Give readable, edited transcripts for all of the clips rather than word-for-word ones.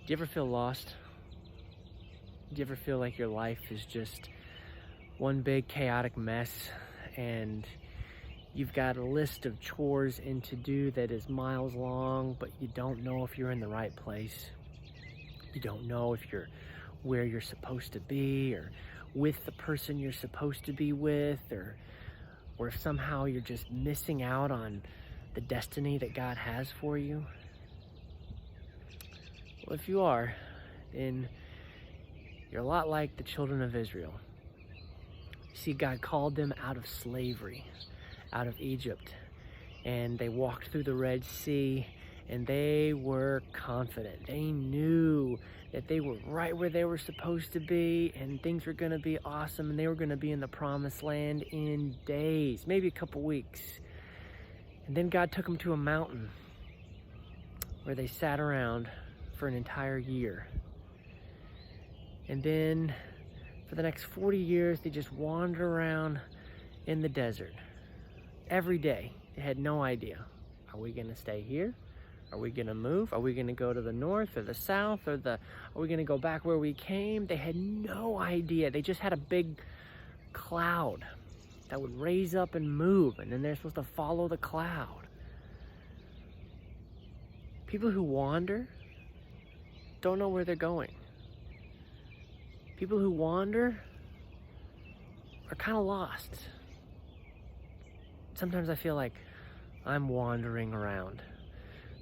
Do you ever feel lost? Do you ever feel like your life is just one big chaotic mess and you've got a list of chores and to do that is miles long, but you don't know if you're in the right place? You don't know if you're where you're supposed to be or with the person you're supposed to be with, or if somehow you're just missing out on the destiny that God has for you? Well, if you are, then you're a lot like the children of Israel. You see, God called them out of slavery, out of Egypt, and they walked through the Red Sea, and they were confident. They knew that they were right where they were supposed to be, and things were going to be awesome, and they were going to be in the promised land in days, maybe a couple weeks. And then God took them to a mountain where they sat around for an entire year. And then for the next 40 years, they just wandered around in the desert. Every day, they had no idea. Are we going to stay here? Are we going to move? Are we going to go to the north or the south? Are we going to go back where we came? They had no idea. They just had a big cloud that would raise up and move, and then they're supposed to follow the cloud. People who wander don't know where they're going. People who wander are kind of lost. Sometimes I feel like I'm wandering around.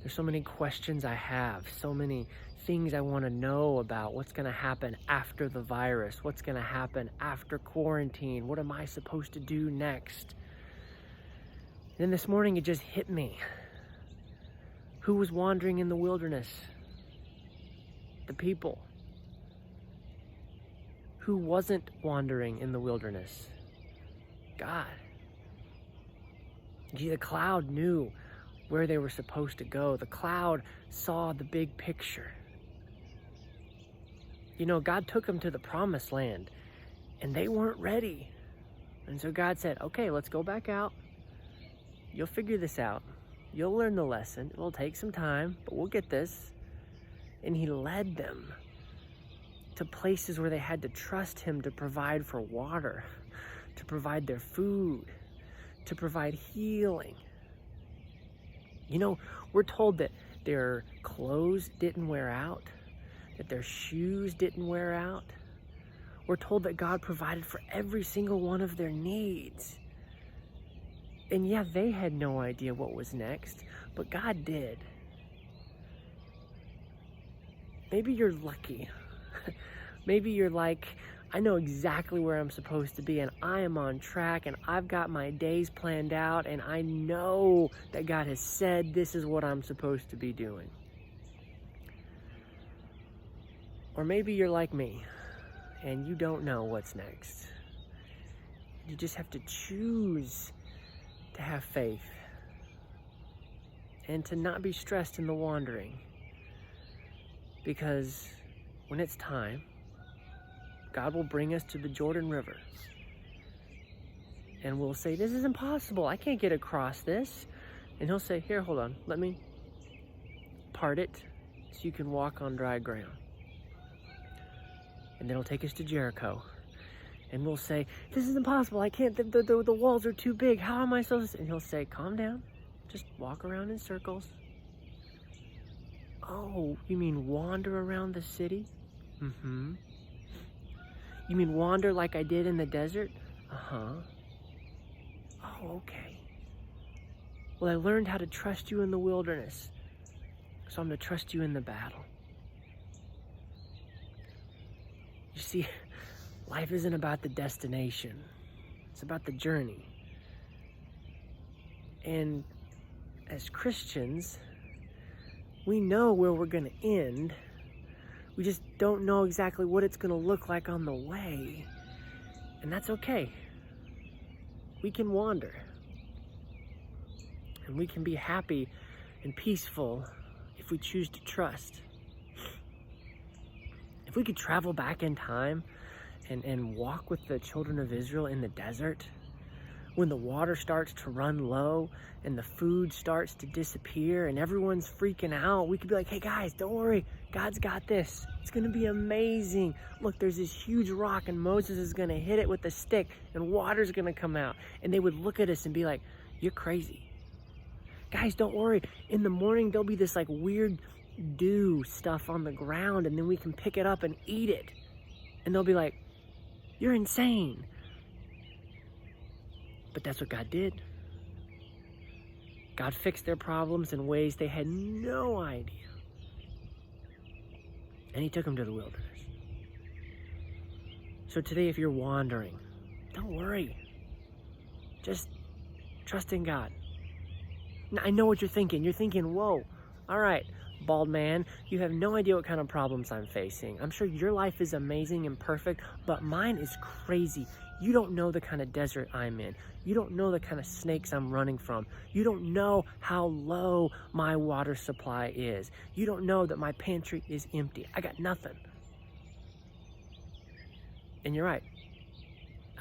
There's so many questions I have, so many things I want to know about what's going to happen after the virus, what's going to happen after quarantine, what am I supposed to do next? And then this morning it just hit me. Who was wandering in the wilderness? The people. Who wasn't wandering in the wilderness? God. The cloud knew where they were supposed to go. The cloud saw the big picture. You know, God took them to the promised land, and they weren't ready. And so God said, okay, let's go back out. You'll figure this out. You'll learn the lesson. It'll take some time, but we'll get this. And he led them to places where they had to trust him to provide for water, to provide their food, to provide healing. You know, we're told that their clothes didn't wear out, that their shoes didn't wear out. We're told that God provided for every single one of their needs. And yeah, they had no idea what was next, but God did. Maybe you're lucky. Maybe you're like, I know exactly where I'm supposed to be, and I am on track, and I've got my days planned out, and I know that God has said this is what I'm supposed to be doing. Or maybe you're like me, and you don't know what's next. You just have to choose to have faith and to not be stressed in the wandering. Because when it's time, God will bring us to the Jordan River. And we'll say, this is impossible. I can't get across this. And he'll say, here, hold on. Let me part it so you can walk on dry ground. And then he'll take us to Jericho. And we'll say, this is impossible. I can't, the walls are too big. How am I supposed to? And he'll say, calm down. Just walk around in circles. Oh, you mean wander around the city? Mm-hmm. You mean wander like I did in the desert? Uh-huh. Oh, okay. Well, I learned how to trust you in the wilderness, so I'm going to trust you in the battle. You see, life isn't about the destination. It's about the journey. And as Christians, we know where we're going to end. We just don't know exactly what it's going to look like on the way. And that's okay. We can wander. And we can be happy and peaceful if we choose to trust. If we could travel back in time and walk with the children of Israel in the desert, when the water starts to run low and the food starts to disappear and everyone's freaking out, we could be like, hey guys, don't worry. God's got this. It's going to be amazing. Look, there's this huge rock and Moses is going to hit it with a stick and water's going to come out. And they would look at us and be like, you're crazy. Guys, don't worry. In the morning, there'll be this like weird dew stuff on the ground and then we can pick it up and eat it. And they'll be like, you're insane. But that's what God did. God fixed their problems in ways they had no idea. And he took them to the wilderness. So today, if you're wandering, don't worry. Just trust in God. Now, I know what you're thinking. You're thinking, whoa, all right, bald man, you have no idea what kind of problems I'm facing. I'm sure your life is amazing and perfect, but mine is crazy. You don't know the kind of desert I'm in. You don't know the kind of snakes I'm running from. You don't know how low my water supply is. You don't know that my pantry is empty. I got nothing. And you're right.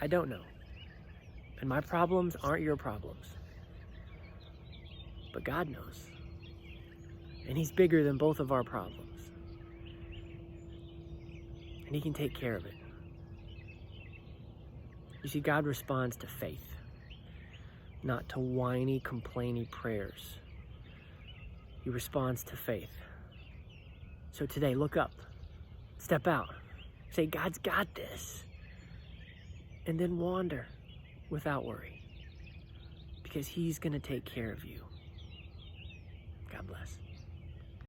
I don't know. And my problems aren't your problems. But God knows. And he's bigger than both of our problems. And he can take care of it. You see, God responds to faith, not to whiny, complainy prayers. He responds to faith. So today, look up, step out, say, God's got this. And then wander without worry, because he's going to take care of you. God bless.